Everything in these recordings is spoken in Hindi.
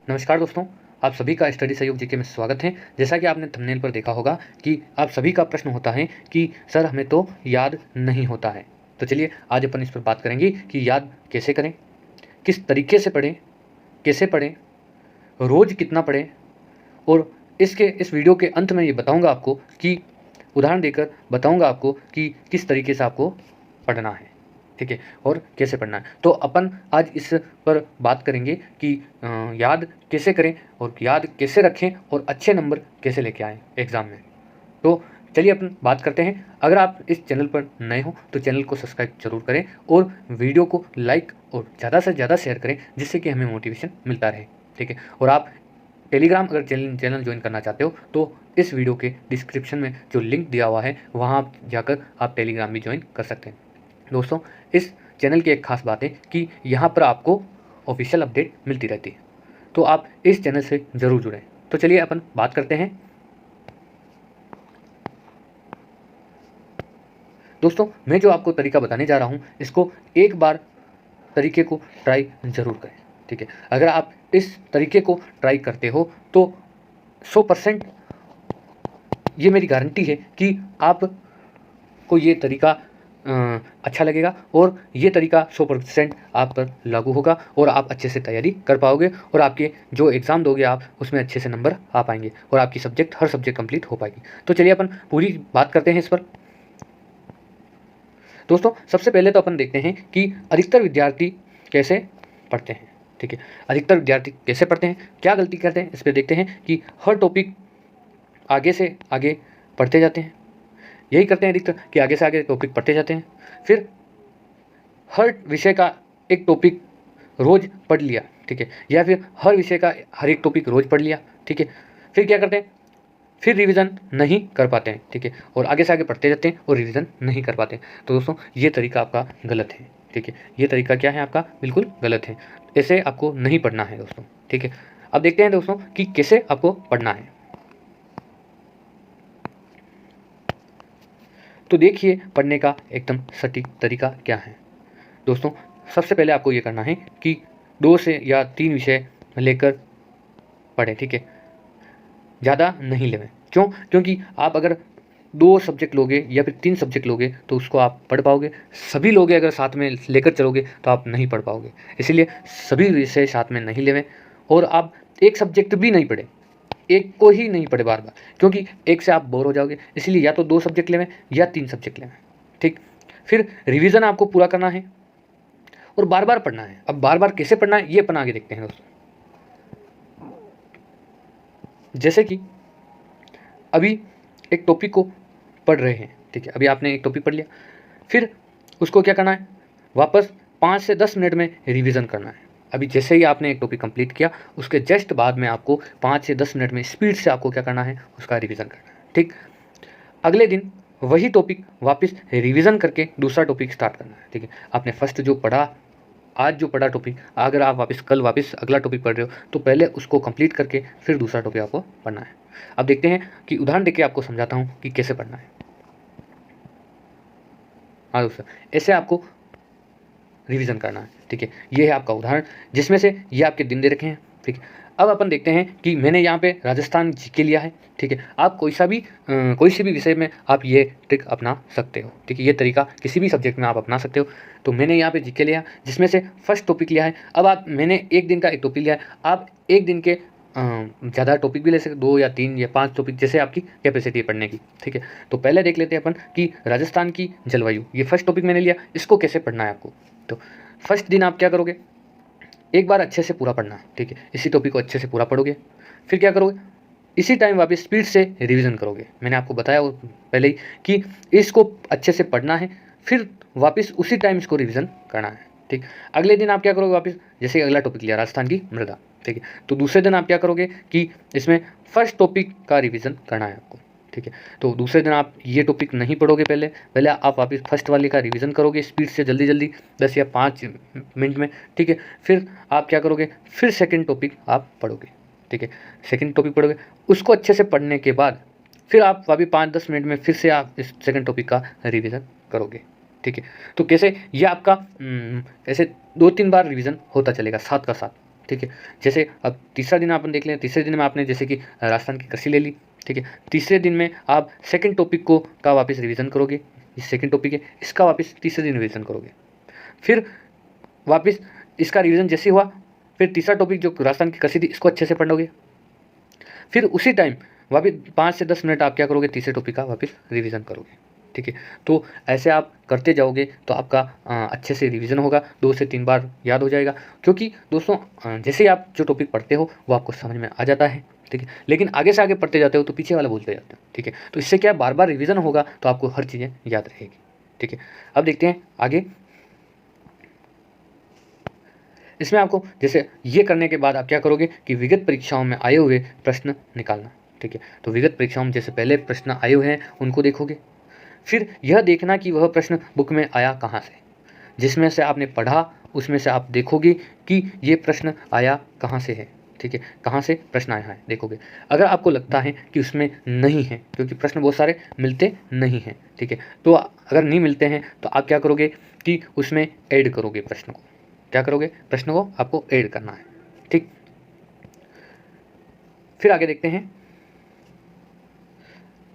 नमस्कार दोस्तों, आप सभी का स्टडी सहयोग जीके में स्वागत है। जैसा कि आपने थंबनेल पर देखा होगा कि आप सभी का प्रश्न होता है कि सर हमें तो याद नहीं होता है। तो चलिए आज अपन इस पर बात करेंगे कि याद कैसे करें, किस तरीके से पढ़ें, कैसे पढ़ें, रोज़ कितना पढ़ें और इस वीडियो के अंत में ये बताऊँगा आपको कि उदाहरण देकर बताऊँगा आपको कि किस तरीके से आपको पढ़ना है, ठीक है, और कैसे पढ़ना है। तो अपन आज इस पर बात करेंगे कि याद कैसे करें और याद कैसे रखें और अच्छे नंबर कैसे लेके आएँ एग्ज़ाम में। तो चलिए अपन बात करते हैं। अगर आप इस चैनल पर नए हो तो चैनल को सब्सक्राइब जरूर करें और वीडियो को लाइक और ज़्यादा से ज़्यादा शेयर करें, जिससे कि हमें मोटिवेशन मिलता रहे, ठीक है। और आप टेलीग्राम अगर चैनल ज्वाइन करना चाहते हो तो इस वीडियो के डिस्क्रिप्शन में जो लिंक दिया हुआ है वहाँ आप जाकर आप टेलीग्राम भी ज्वाइन कर सकते हैं। दोस्तों, इस चैनल की एक खास बात है कि यहाँ पर आपको ऑफिशियल अपडेट मिलती रहती है, तो आप इस चैनल से ज़रूर जुड़ें। तो चलिए अपन बात करते हैं। दोस्तों, मैं जो आपको तरीका बताने जा रहा हूँ इसको एक बार तरीके को ट्राई ज़रूर करें, ठीक है। अगर आप इस तरीके को ट्राई करते हो तो 100% ये मेरी गारंटी है कि आपको ये तरीका अच्छा लगेगा और ये तरीका 100% आप पर लागू होगा और आप अच्छे से तैयारी कर पाओगे और आपके जो एग्ज़ाम दोगे आप उसमें अच्छे से नंबर आ पाएंगे और आपकी हर सब्जेक्ट कंप्लीट हो पाएगी। तो चलिए अपन पूरी बात करते हैं इस पर। दोस्तों, सबसे पहले तो अपन देखते हैं कि अधिकतर विद्यार्थी कैसे पढ़ते हैं, ठीक है। अधिकतर विद्यार्थी कैसे पढ़ते हैं, क्या गलती करते हैं, इस पर देखते हैं कि हर टॉपिक आगे से आगे पढ़ते जाते हैं। यही करते हैं अधिकतर कि आगे से आगे टॉपिक पढ़ते जाते हैं, फिर हर विषय का एक टॉपिक रोज़ पढ़ लिया, ठीक है, या फिर हर विषय का हर एक टॉपिक रोज़ पढ़ लिया, ठीक है। फिर क्या करते हैं, फिर रिवीजन नहीं कर पाते हैं, ठीक है, और आगे से आगे पढ़ते जाते हैं और रिवीजन नहीं कर पाते हैं। तो दोस्तों, ये तरीका आपका गलत है, ठीक है। ये तरीका क्या है आपका, बिल्कुल गलत है। ऐसे आपको नहीं पढ़ना है दोस्तों, ठीक है। अब देखते हैं दोस्तों कि कैसे आपको पढ़ना है। तो देखिए पढ़ने का एकदम सटीक तरीका क्या है। दोस्तों, सबसे पहले आपको ये करना है कि 2 से या 3 विषय लेकर पढ़ें, ठीक है, ज़्यादा नहीं लेवें। क्यों? क्योंकि आप अगर 2 सब्जेक्ट लोगे या फिर 3 सब्जेक्ट लोगे तो उसको आप पढ़ पाओगे। सभी लोगे अगर साथ में लेकर चलोगे तो आप नहीं पढ़ पाओगे। इसीलिए सभी विषय साथ में नहीं लेवें और आप एक सब्जेक्ट भी नहीं पढ़ें, एक को ही नहीं पढ़े बार-बार, क्योंकि एक से आप बोर हो जाओगे। इसलिए या तो 2 सब्जेक्ट लेवें या 3 सब्जेक्ट लेवें, ठीक। फिर रिवीजन आपको पूरा करना है और बार-बार पढ़ना है। अब बार-बार कैसे पढ़ना है ये अपन आगे देखते हैं दोस्तों। जैसे कि अभी एक टॉपिक को पढ़ रहे हैं, ठीक है, अभी आपने एक टॉपिक पढ़ लिया, फिर उसको क्या करना है, वापस 5 से 10 मिनट में रिवीजन करना है। अभी जैसे ही आपने एक टॉपिक कंप्लीट किया उसके जस्ट बाद में आपको 5 से 10 मिनट में स्पीड से आपको क्या करना है, उसका रिवीजन करना है, ठीक। अगले दिन वही टॉपिक वापस रिवीजन करके दूसरा टॉपिक स्टार्ट करना है, ठीक है। आपने फर्स्ट जो पढ़ा, आज जो पढ़ा टॉपिक, अगर आप कल वापस अगला टॉपिक पढ़ रहे हो तो पहले उसको कंप्लीट करके फिर दूसरा टॉपिक आपको पढ़ना है। अब देखते हैं कि उदाहरण देके आपको समझाता हूँ कि कैसे पढ़ना है। हाँ दोस्तों, ऐसे आपको रिवीजन करना है, ठीक है। ये है आपका उदाहरण जिसमें से ये आपके दिन दे रखे हैं, ठीक है। अब अपन देखते हैं कि मैंने यहाँ पे राजस्थान जीके लिया है, ठीक है। आप कोई सी भी विषय में आप ये ट्रिक अपना सकते हो, ठीक है। ये तरीका किसी भी सब्जेक्ट में आप अपना सकते हो। तो मैंने यहाँ पे जीके लिया जिसमें से फर्स्ट टॉपिक लिया है। अब मैंने एक दिन का एक टॉपिक लिया है, आप एक दिन के ज़्यादा टॉपिक भी ले सकते, 2 या 3 या 5 टॉपिक, जैसे आपकी कैपेसिटी है पढ़ने की, ठीक है। तो पहले देख लेते हैं अपन कि राजस्थान की जलवायु, ये फर्स्ट टॉपिक मैंने लिया, इसको कैसे पढ़ना है आपको। तो फर्स्ट दिन आप क्या करोगे, एक बार अच्छे से पूरा पढ़ना है, ठीक है। इसी टॉपिक को अच्छे से पूरा पढ़ोगे, फिर क्या करोगे, इसी टाइम वापस स्पीड से रिवीजन करोगे। मैंने आपको बताया वो पहले ही कि इसको अच्छे से पढ़ना है, फिर वापस उसी टाइम इसको रिवीजन करना है, ठीक। अगले दिन आप क्या करोगे, वापस जैसे अगला टॉपिक लिया राजस्थान की मृदा, ठीक है, तो दूसरे दिन आप क्या करोगे कि इसमें फर्स्ट टॉपिक का रिवीजन करना है आपको, ठीक है। तो दूसरे दिन आप ये टॉपिक नहीं पढ़ोगे, पहले आप वापस फर्स्ट वाले का रिवीजन करोगे स्पीड से, जल्दी 10 या 5 मिनट में, ठीक है। फिर आप क्या करोगे, फिर सेकंड टॉपिक आप पढ़ोगे, ठीक है। सेकंड टॉपिक पढ़ोगे, उसको अच्छे से पढ़ने के बाद फिर आप वापस 5-10 मिनट में फिर से आप इस सेकंड टॉपिक का रिवीजन करोगे, ठीक है। तो कैसे ये आपका ऐसे 2-3 बार रिवीजन होता चलेगा साथ का साथ, ठीक है। जैसे अब तीसरा दिन अपन देख लें, तीसरे दिन में आपने जैसे कि राजस्थान की कृषि ले ली, ठीक है। तीसरे दिन में आप सेकंड टॉपिक को का वापस रिवीजन करोगे, ये सेकंड टॉपिक है, इसका वापस तीसरे दिन रिवीजन करोगे। फिर वापस इसका रिवीजन जैसे हुआ, फिर तीसरा टॉपिक जो राजस्थान की कृषि थी इसको अच्छे से पढ़ोगे। फिर उसी टाइम वापस 5 से 10 मिनट आप क्या करोगे, तीसरे टॉपिक का वापस रिवीजन करोगे, ठीक है। तो ऐसे आप करते जाओगे तो आपका अच्छे से रिवीजन होगा, 2 से 3 बार याद हो जाएगा। क्योंकि दोस्तों जैसे ही आप जो टॉपिक पढ़ते हो वो आपको समझ में आ जाता है, ठीक है। लेकिन आगे से आगे पढ़ते जाते हो तो पीछे वाला भूलते जाते हो, ठीक है। तो इससे क्या बार बार रिवीजन होगा तो आपको हर चीज़ें याद रहेगी, ठीक है। अब देखते हैं आगे। इसमें आपको जैसे ये करने के बाद आप क्या करोगे कि विगत परीक्षाओं में आए हुए प्रश्न निकालना, ठीक है। तो विगत परीक्षाओं में जैसे पहले प्रश्न आए हुए हैं उनको देखोगे। फिर यह देखना कि वह प्रश्न बुक में आया कहाँ से, जिसमें से आपने पढ़ा उसमें से आप देखोगे कि ये प्रश्न आया कहाँ से है, ठीक है। कहाँ से प्रश्न आया है देखोगे। अगर आपको लगता है कि उसमें नहीं है, क्योंकि प्रश्न बहुत सारे मिलते नहीं हैं, ठीक है। तो अगर नहीं मिलते हैं तो आप क्या करोगे कि उसमें ऐड करोगे प्रश्न को। क्या करोगे, प्रश्न को आपको ऐड करना है, ठीक। फिर आगे देखते हैं।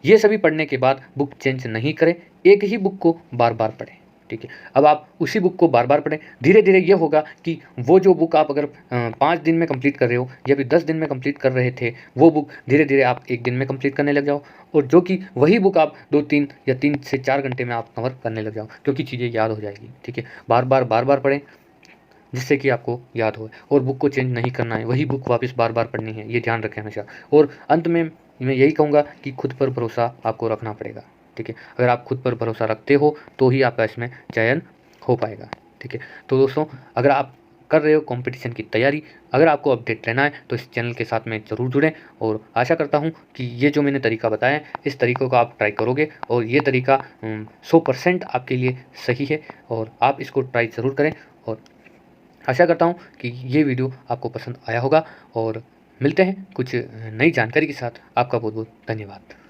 ये सभी पढ़ने के बाद बुक चेंज नहीं करें, एक ही बुक को बार बार पढ़ें, ठीक है। अब आप उसी बुक को बार बार पढ़ें, धीरे धीरे ये होगा कि वो जो बुक आप अगर 5 दिन में कंप्लीट कर रहे हो या फिर 10 दिन में कंप्लीट कर रहे थे, वो बुक धीरे धीरे आप 1 दिन में कंप्लीट करने लग जाओ, और जो कि वही बुक आप 2-3 या 3 से 4 घंटे में आप कवर करने लग जाओ, क्योंकि चीज़ें याद हो जाएगी, ठीक है। बार बार पढ़ें जिससे कि आपको याद हो, और बुक को चेंज नहीं करना है, वही बुक वापस बार बार पढ़नी है, ये ध्यान रखें हमेशा। और अंत में मैं यही कहूँगा कि खुद पर भरोसा आपको रखना पड़ेगा, ठीक है। अगर आप खुद पर भरोसा रखते हो तो ही आपका इसमें चयन हो पाएगा, ठीक है। तो दोस्तों अगर आप कर रहे हो कंपटीशन की तैयारी, अगर आपको अपडेट रहना है तो इस चैनल के साथ में ज़रूर जुड़ें, और आशा करता हूँ कि ये जो मैंने तरीका बताया है इस तरीक़ों का आप ट्राई करोगे, और ये तरीका 100% आपके लिए सही है, और आप इसको ट्राई ज़रूर करें। और आशा करता हूँ कि ये वीडियो आपको पसंद आया होगा, और मिलते हैं कुछ नई जानकारी के साथ। आपका बहुत बहुत धन्यवाद।